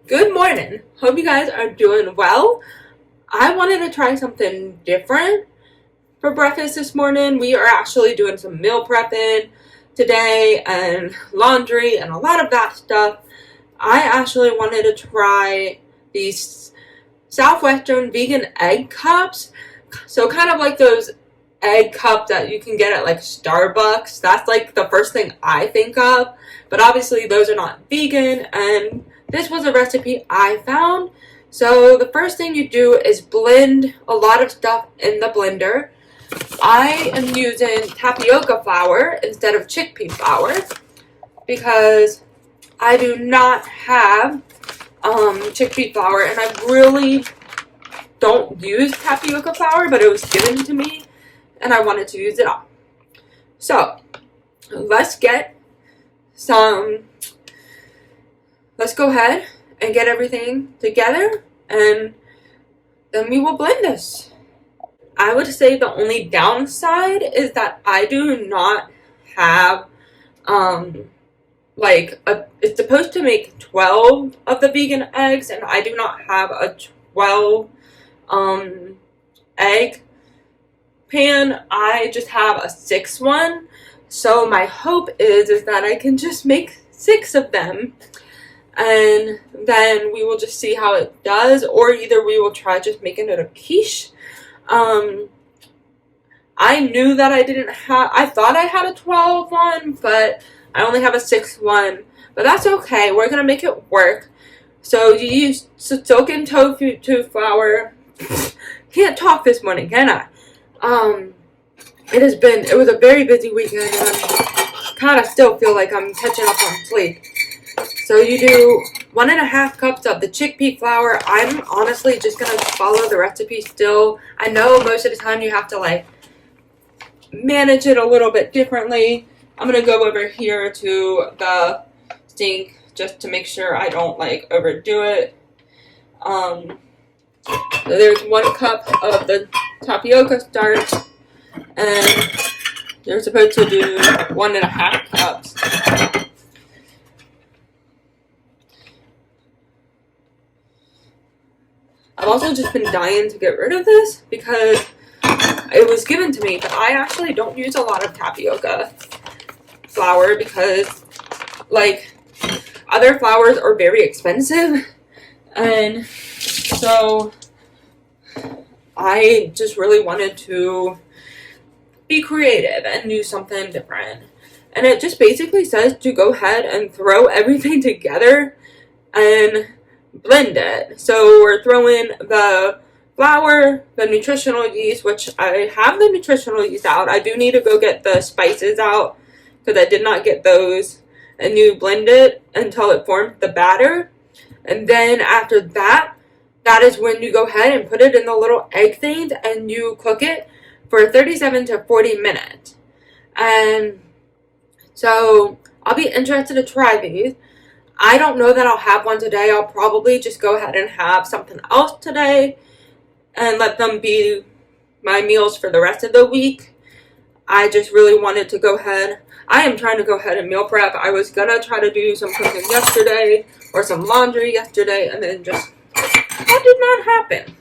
Good morning. Hope you guys are doing well. I wanted to try something different for breakfast this morning. We are actually doing some meal prepping today and laundry and a lot of that stuff. I actually wanted to try these Southwestern vegan egg cups. So kind of like those egg cups that you can get at like Starbucks. That's like the first thing I think of. But obviously those are not vegan, and this was a recipe I found. So the first thing you do is blend a lot of stuff in the blender. I am using tapioca flour instead of chickpea flour because I do not have chickpea flour, and I really don't use tapioca flour, but it was given to me and I wanted to use it all. So let's go ahead and get everything together, and then we will blend this. I would say the only downside is that I do not have it's supposed to make 12 of the vegan eggs, and I do not have a 12 egg pan. I just have a 6 one. So my hope is that I can just make 6 of them, and then we will just see how it does, or either we will try just making it a quiche. I knew that I thought I had a 12 one, but I only have a 6 one, but that's okay. We're going to make it work. So you use soaking tofu flour. Can't talk this morning, can I? It was a very busy weekend, and I kind of still feel like I'm catching up on sleep. So you do 1.5 cups of the chickpea flour. I'm honestly just going to follow the recipe still. I know most of the time you have to manage it a little bit differently. I'm going to go over here to the sink just to make sure I don't overdo it. So there's 1 cup of the tapioca starch, and you're supposed to do 1.5 cups. I've also just been dying to get rid of this because it was given to me, but I actually don't use a lot of tapioca flour because other flours are very expensive, and so I just really wanted to be creative and do something different. And it just basically says to go ahead and throw everything together and blend it. So we're throwing the flour, the nutritional yeast, which I have the nutritional yeast out. I do need to go get the spices out because I did not get those. And you blend it until it forms the batter. And then after that, that is when you go ahead and put it in the little egg things and you cook it for 37 to 40 minutes. And so I'll be interested to try these. I don't know that I'll have one today. I'll probably just go ahead and have something else today and let them be my meals for the rest of the week. I just really wanted to go ahead. I am trying to go ahead and meal prep. I was going to try to do some cooking yesterday or some laundry yesterday, and then that did not happen.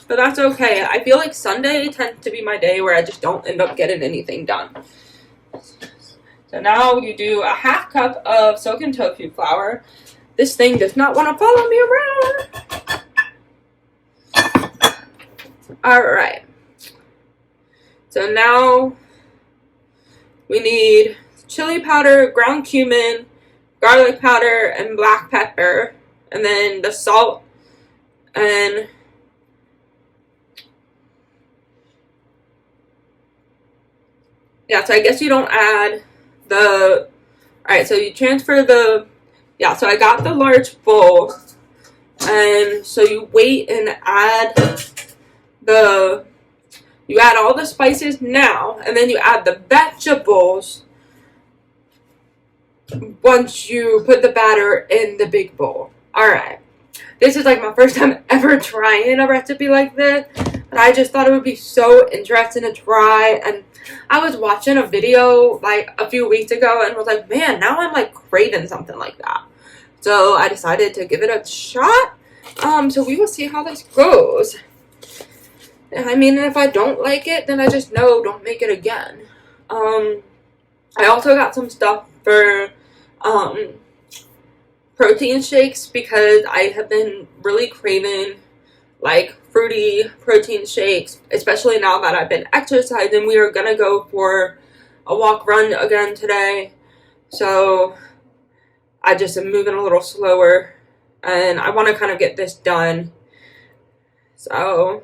But that's okay. I feel like Sunday tends to be my day where I just don't end up getting anything done. So now you do 1/2 cup of soaking tofu flour. This thing does not want to follow me around. Alright. So now we need chili powder, ground cumin, garlic powder, and black pepper. And then the salt and so I guess you don't add alright, so you transfer so I got the large bowl, and so you wait and add all the spices now, and then you add the vegetables once you put the batter in the big bowl. Alright, this is my first time ever trying a recipe like this, and I just thought it would be so interesting to try. And I was watching a video a few weeks ago and was like, man, now I'm craving something like that. So I decided to give it a shot. So we will see how this goes. I mean, if I don't like it, then I just know don't make it again. I also got some stuff for protein shakes because I have been really craving like fruity protein shakes, especially now that I've been exercising. We are gonna go for a walk run again today, so I just am moving a little slower and I want to kind of get this done. So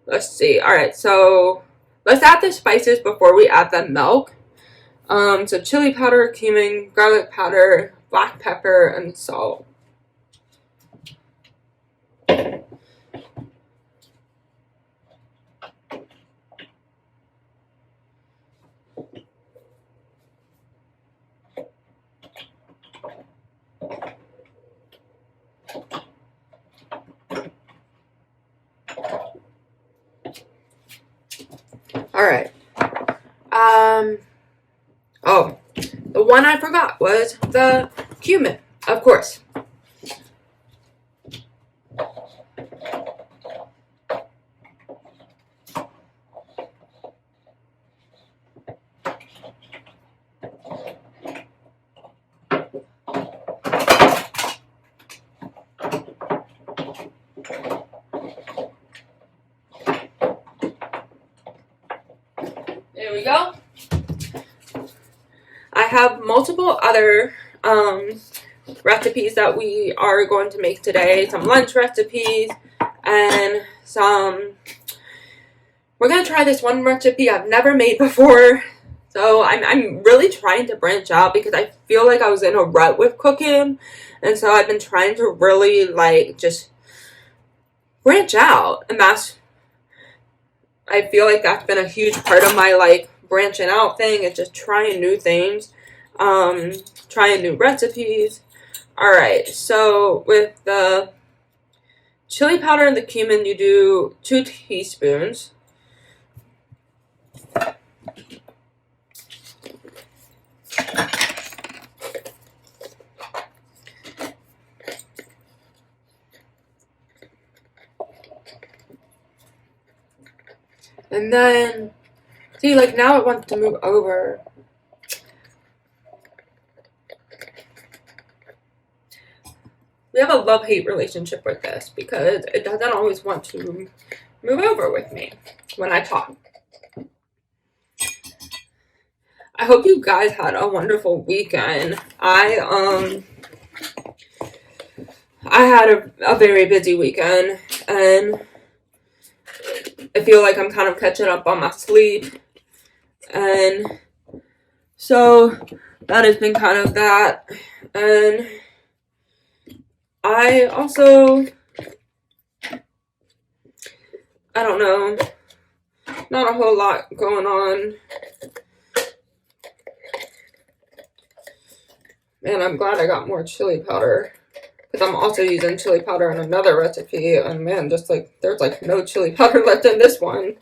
let's see. All right, so let's add the spices before we add the milk. So chili powder, cumin, garlic powder, black pepper, and salt. All right. Oh, the one I forgot was the cumin, of course. There we go. I have multiple other recipes that we are going to make today. Some lunch recipes and we're going to try this one recipe I've never made before. So I'm really trying to branch out because I feel like I was in a rut with cooking. And so I've been trying to really like just branch out. And I feel like that's been a huge part of my like branching out thing, is just trying new things, trying new recipes. Alright, so with the chili powder and the cumin, you do 2 teaspoons. And then, see, like now it wants to move over. We have a love-hate relationship with this because it doesn't always want to move over with me when I talk. I hope you guys had a wonderful weekend. I had a very busy weekend, and I feel like I'm kind of catching up on my sleep, and so that has been kind of that. And I also, I don't know, not a whole lot going on. Man, I'm glad I got more chili powder, because I'm also using chili powder in another recipe, and man, just like, there's like no chili powder left in this one.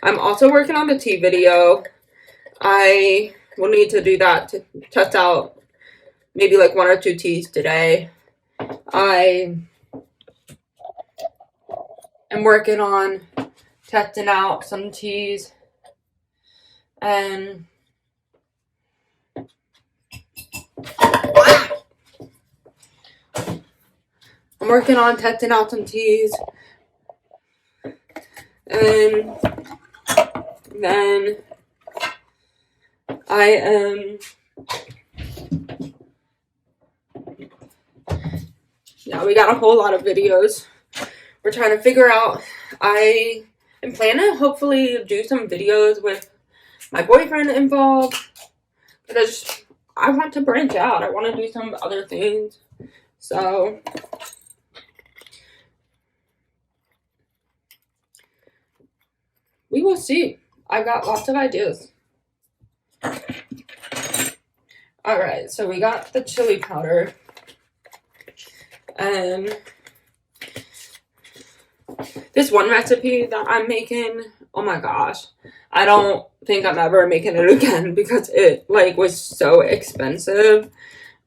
I'm also working on the tea video. I will need to do that to test out maybe like 1 or 2 teas today. I am working on testing out some teas, and I'm working on testing out some teas, and then I am, yeah, we got a whole lot of videos we're trying to figure out. I am planning to hopefully do some videos with my boyfriend involved, because I want to branch out. I want to do some other things, so we will see. I've got lots of ideas. Alright, so we got the chili powder, and this one recipe that I'm making, oh my gosh, I don't think I'm ever making it again because it like was so expensive.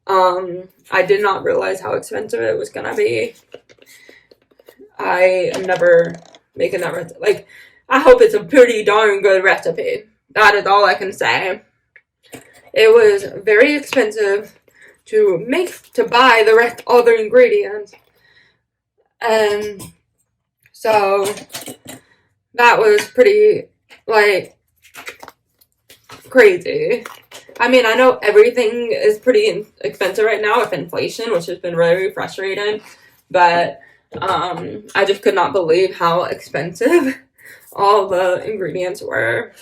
I did not realize how expensive it was gonna be. I am never making that recipe. Like, I hope it's a pretty darn good recipe. That is all I can say. It was very expensive to buy the rest all the ingredients, and so that was pretty like crazy. I mean, I know everything is pretty expensive right now with inflation, which has been very frustrating, but I just could not believe how expensive all the ingredients were.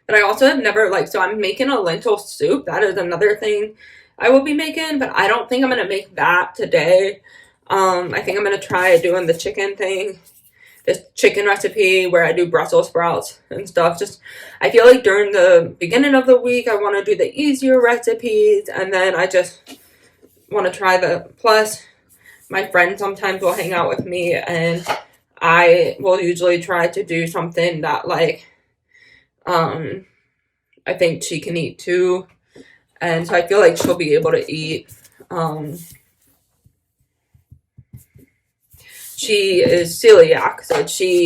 But I also have never, like, so I'm making a lentil soup. That is another thing I will be making, but I don't think I'm going to make that today. I think I'm going to try doing the chicken thing, this chicken recipe where I do Brussels sprouts and stuff. Just, I feel like during the beginning of the week, I want to do the easier recipes, and then I just want to try plus my friend sometimes will hang out with me, and I will usually try to do something that, like, I think she can eat too, and so I feel like she'll be able to eat. She is celiac, so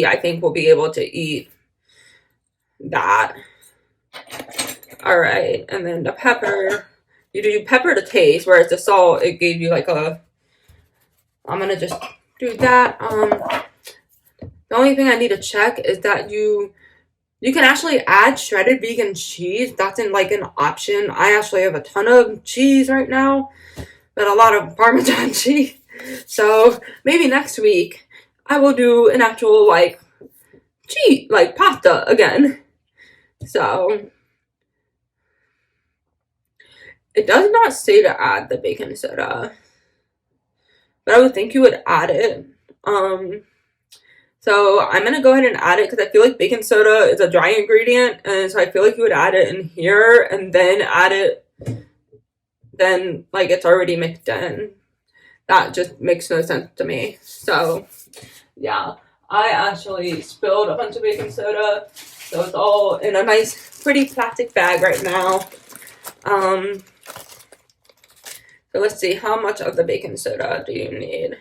I think, will be able to eat that. All right, and then the pepper, you do pepper to taste, whereas the salt, it gave you like a, I'm gonna just do that. The only thing I need to check is that you can actually add shredded vegan cheese. That's in like an option. I actually have a ton of cheese right now, but a lot of Parmesan cheese. So maybe next week I will do an actual like cheese, like pasta again. So it does not say to add the baking soda, but I would think you would add it. So I'm going to go ahead and add it because I feel like baking soda is a dry ingredient. And so I feel like you would add it in here and then add it, then like it's already mixed in. That just makes no sense to me. So yeah, I actually spilled a bunch of baking soda. So it's all in a nice, pretty plastic bag right now. So let's see, how much of the baking soda do you need?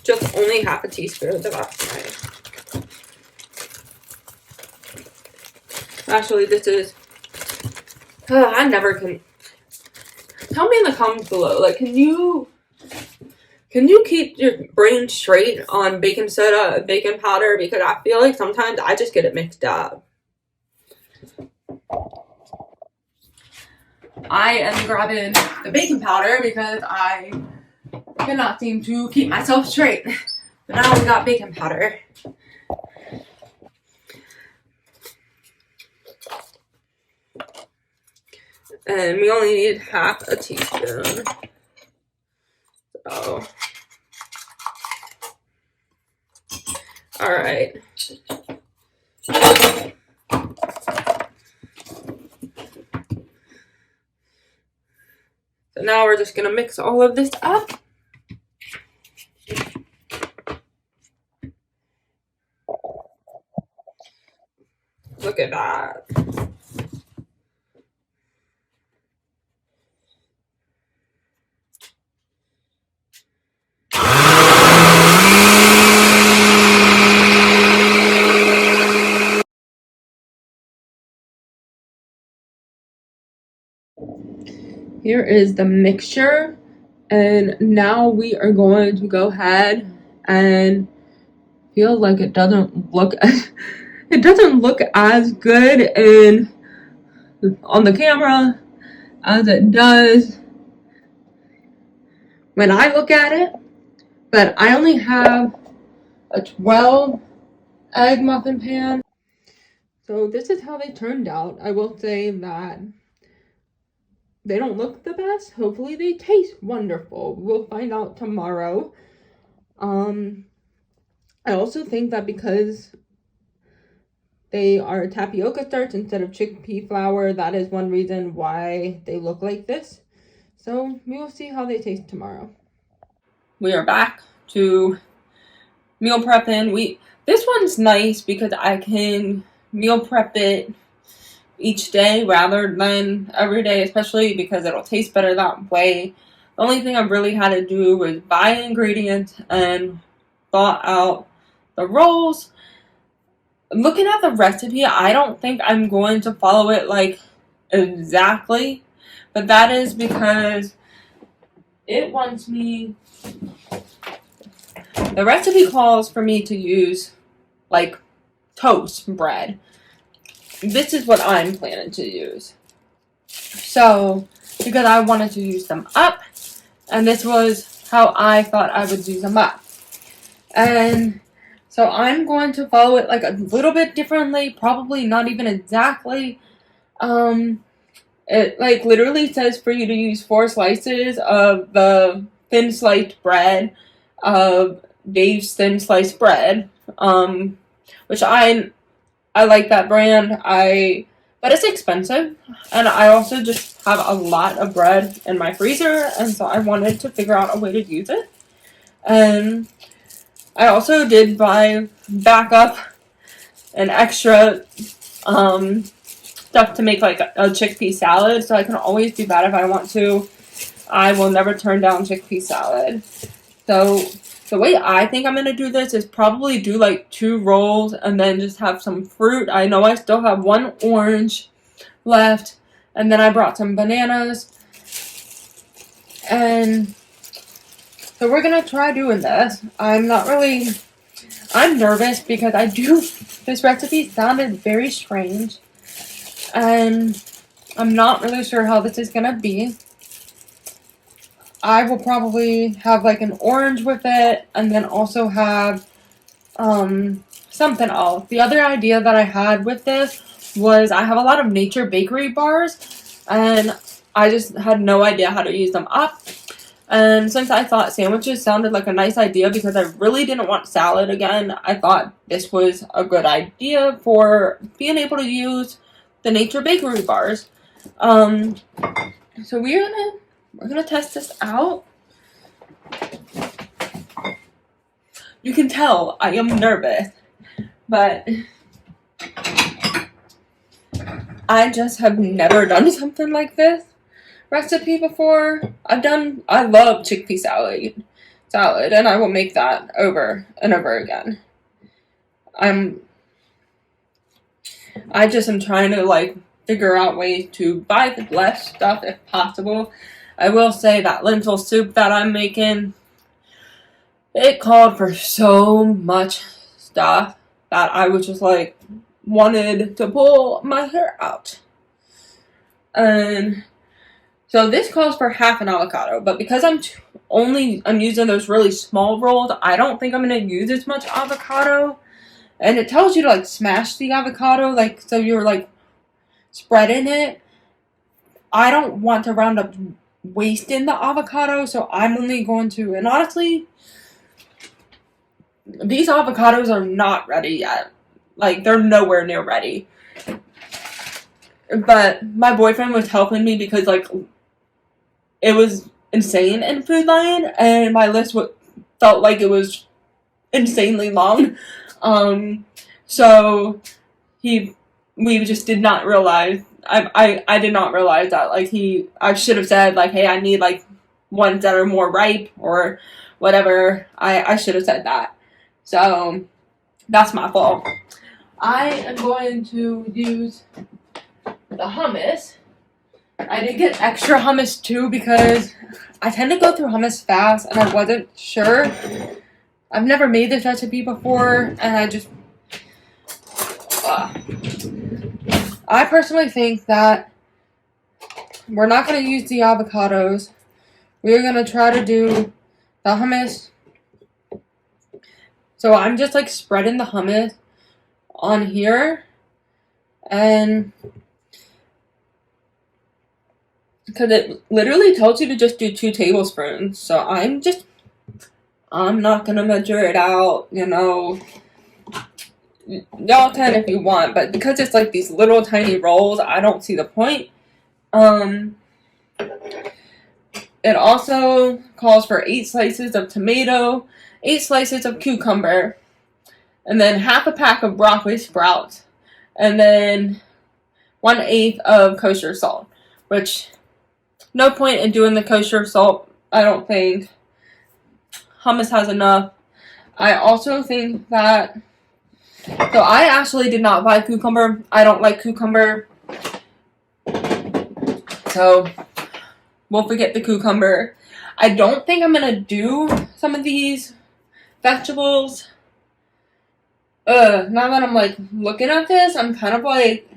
Just only half a teaspoon. That's right. Actually, this is, I never can. Tell me in the comments below, like, can you keep your brain straight on baking soda and baking powder? Because I feel like sometimes I just get it mixed up. I am grabbing the baking powder because I cannot seem to keep myself straight. But now we got baking powder. And we only need half a teaspoon. So, alright. So now we're just going to mix all of this up. Look at that. Here is the mixture, and now we are going to go ahead and feel like it doesn't look as good on the camera as it does when I look at it, but I only have a 12 egg muffin pan. So this is how they turned out. I will say that they don't look the best. Hopefully they taste wonderful. We'll find out tomorrow. I also think that because they are tapioca starch instead of chickpea flour, that is one reason why they look like this. So we will see how they taste tomorrow. we are back to meal prepping. This one's nice because I can meal prep it each day rather than every day, especially because it'll taste better that way. The only thing I really had to do was buy ingredients and thaw out the rolls. Looking at the recipe, I don't think I'm going to follow it like exactly, but that is because it wants me. The recipe calls for me to use like toast bread. This is what I'm planning to use. So, because I wanted to use them up, and this was how I thought I would use them up. And so I'm going to follow it like a little bit differently, probably not even exactly. It like literally says for you to use 4 slices of the thin sliced bread of Dave's Thin Sliced Bread, which I like that brand. But it's expensive, and I also just have a lot of bread in my freezer, and so I wanted to figure out a way to use it. And I also did buy backup and extra stuff to make like a chickpea salad, so I can always do that if I want to. I will never turn down chickpea salad. So the way I think I'm going to do this is probably do like 2 rolls and then just have some fruit. I know I still have 1 orange left, and then I brought some bananas. And so we're going to try doing this. I'm nervous because this recipe sounded very strange, and I'm not really sure how this is going to be. I will probably have like an orange with it, and then also have something else. The other idea that I had with this was I have a lot of Nature Bakery bars, and I just had no idea how to use them up. And since I thought sandwiches sounded like a nice idea because I really didn't want salad again, I thought this was a good idea for being able to use the Nature Bakery bars. So we're gonna test this out. You can tell I am nervous, but I just have never done something like this recipe before. I love chickpea salad, and I will make that over and over again. I just am trying to like figure out ways to buy less stuff if possible. I will say that lentil soup that I'm making, it called for so much stuff that I was just like, wanted to pull my hair out. And so this calls for half an avocado, but because I'm using those really small rolls, I don't think I'm going to use as much avocado. And it tells you to like smash the avocado, like so you're like spreading it. I don't want to round up wasting the avocado, so I'm only going to, and honestly, these avocados are not ready yet. Like, they're nowhere near ready. But my boyfriend was helping me because, like, it was insane in Food Lion, and my list felt like it was insanely long. So we just did not realize. I did not realize that, like, I should have said, like, hey, I need, like, ones that are more ripe or whatever. I should have said that. So, that's my fault. I am going to use the hummus. I did get extra hummus, too, because I tend to go through hummus fast, and I wasn't sure. I've never made this recipe before, and I just... I personally think that we're not going to use the avocados. We're going to try to do the hummus. So I'm just like spreading the hummus on here. And because it literally tells you to just do 2 tablespoons. So I'm not going to measure it out, you know. Y'all can if you want, but because it's like these little tiny rolls, I don't see the point. it also calls for 8 slices of tomato, 8 slices of cucumber, and then half a pack of broccoli sprouts, and then 1/8 of kosher salt, which no point in doing the kosher salt. I don't think hummus has enough. I also think that, so I actually did not buy cucumber. I don't like cucumber. So we'll forget the cucumber. I don't think I'm going to do some of these vegetables. Now that I'm like looking at this, I'm kind of like,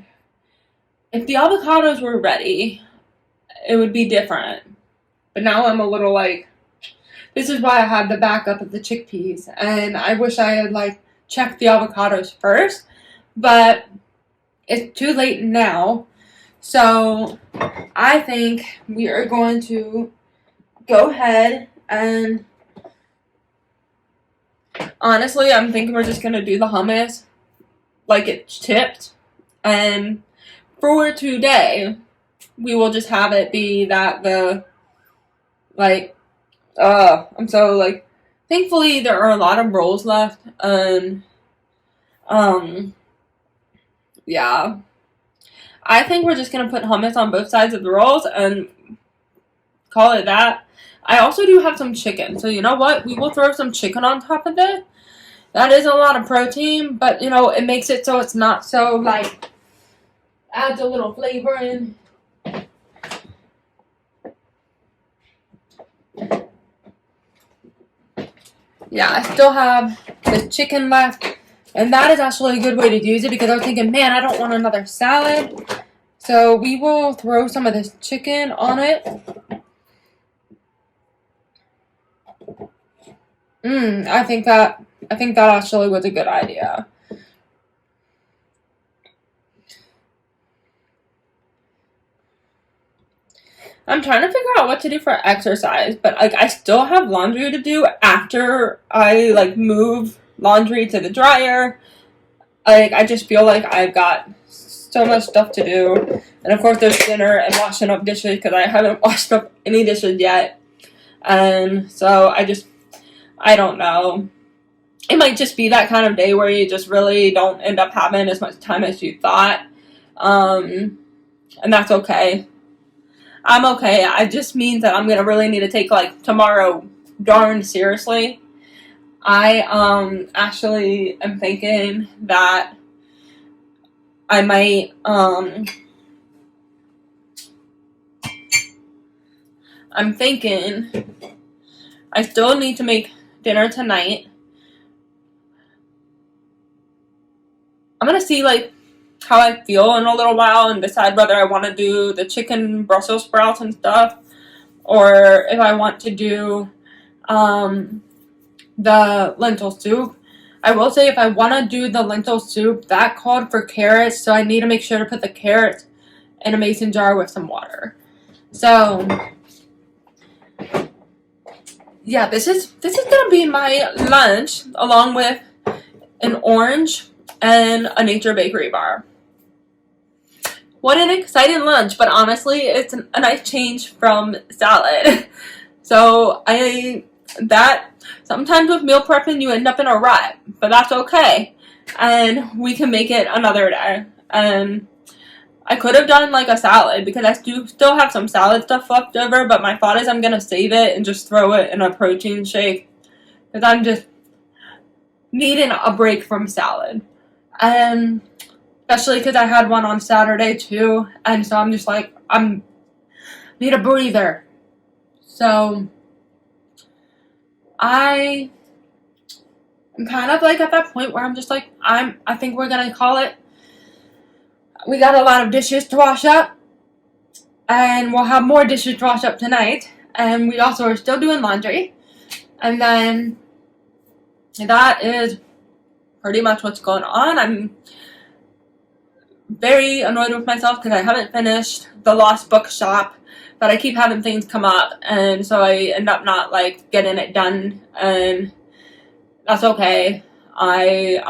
if the avocados were ready, it would be different. But now I'm a little like, this is why I have the backup of the chickpeas. And I wish I had like checked the avocados first, but it's too late now. So I think we are going to go ahead and, honestly, I'm thinking we're just going to do the hummus like it's chipped. And for today, we will just have it be that the, like, I'm so, like, thankfully there are a lot of rolls left. And, yeah. I think we're just going to put hummus on both sides of the rolls and call it that. I also do have some chicken. So you know what? We will throw some chicken on top of it. That is a lot of protein, but you know, it makes it so it's not so like, adds a little flavor in. Yeah, I still have the chicken left. And that is actually a good way to use it because I was thinking, man, I don't want another salad. So we will throw some of this chicken on it. I think that actually was a good idea. I'm trying to figure out what to do for exercise, but like I still have laundry to do after I like move laundry to the dryer. Like I just feel like I've got so much stuff to do. And of course there's dinner and washing up dishes because I haven't washed up any dishes yet. And so I don't know. It might just be that kind of day where you just really don't end up having as much time as you thought. And that's okay. I'm okay. It just means that I'm going to really need to take like tomorrow darn seriously. I actually am thinking that I might I'm thinking I still need to make dinner tonight. I'm gonna see like how I feel in a little while and decide whether I want to do the chicken Brussels sprouts and stuff, or if I want to do the lentil soup. I will say if I want to do the lentil soup, that called for carrots, so I need to make sure to put the carrots in a mason jar with some water. So yeah, this is gonna be my lunch along with an orange and a Nature Bakery bar. What an exciting lunch, but honestly, it's a nice change from salad. So sometimes with meal prepping you end up in a rut, but that's okay. And we can make it another day. And I could have done like a salad because I do still have some salad stuff left over, but my thought is I'm going to save it and just throw it in a protein shake because I'm just needing a break from salad. And especially because I had one on Saturday too, and so I'm just like, I need a breather. So I'm kind of like at that point where I'm just like, I think we're gonna call it. We got a lot of dishes to wash up, and we'll have more dishes to wash up tonight, and we also are still doing laundry, and then that is pretty much what's going on. I'm very annoyed with myself because I haven't finished the Lost Bookshop, but I keep having things come up, and so I end up not like getting it done, and that's okay. I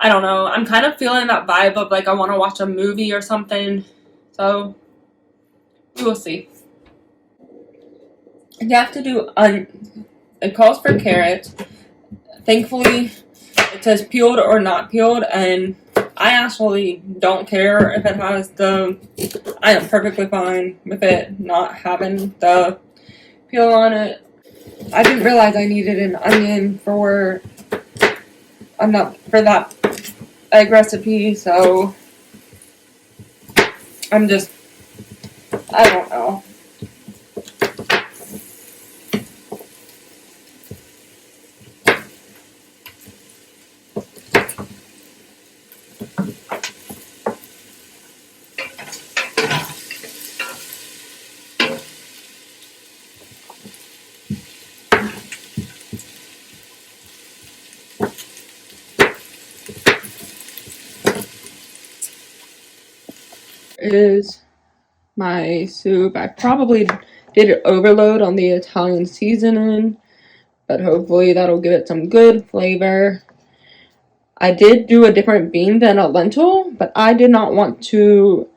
don't know. I'm kind of feeling that vibe of like I want to watch a movie or something, so we will see. You have to do it calls for carrots. Thankfully, it says peeled or not peeled, and I actually don't care if it has the. I am perfectly fine with it not having the peel on it. I didn't realize I needed an onion for that egg recipe, so I'm just, I don't know. Is my soup. I probably did overload on the Italian seasoning, but hopefully that'll give it some good flavor. I did do a different bean than a lentil, but I did not want to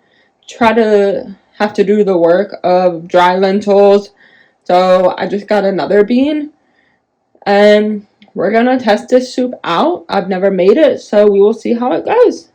try to have to do the work of dry lentils, so I just got another bean, and we're gonna test this soup out. I've never made it, so we will see how it goes.